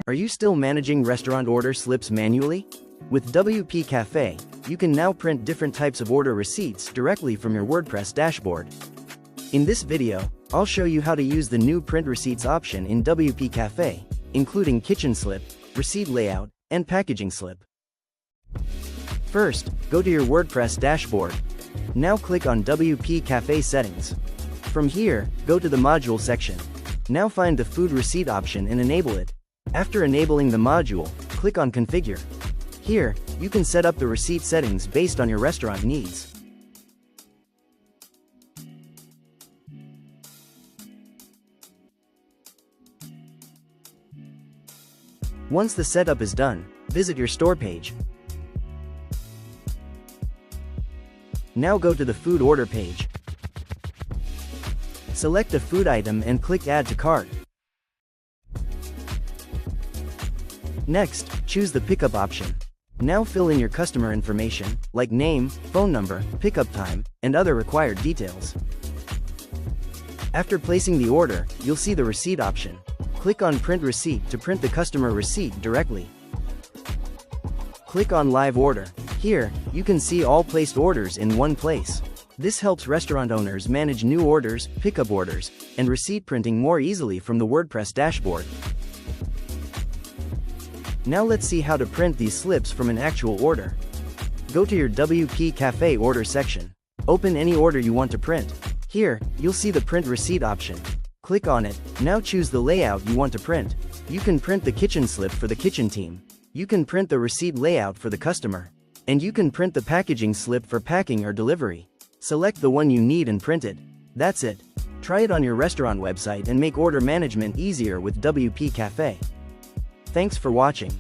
Are you still managing restaurant order slips manually? With WPCafe, you can now print different types of order receipts directly from your WordPress dashboard. In this video, I'll show you how to use the new print receipts option in WPCafe, including kitchen slip, receipt layout, and packaging slip. First, go to your WordPress dashboard. Now click on WPCafe settings. From here, go to the module section. Now find the food receipt option and enable it. After enabling the module, click on Configure. Here, you can set up the receipt settings based on your restaurant needs. Once the setup is done, visit your store page. Now go to the food order page. Select a food item and click Add to Cart. Next, choose the pickup option. Now fill in your customer information, like name, phone number, pickup time, and other required details. After placing the order, you'll see the receipt option. Click on Print Receipt to print the customer receipt directly. Click on Live Order. Here, you can see all placed orders in one place. This helps restaurant owners manage new orders, pickup orders, and receipt printing more easily from the WordPress dashboard. Now let's see how to print these slips from an actual order. Go to your WPCafe order section. Open any order you want to print. Here, you'll see the print receipt option. Click on it. Now choose the layout you want to print. You can print the kitchen slip for the kitchen team. You can print the receipt layout for the customer. And you can print the packaging slip for packing or delivery. Select the one you need and print it. That's it. Try it on your restaurant website and make order management easier with WPCafe. Thanks for watching.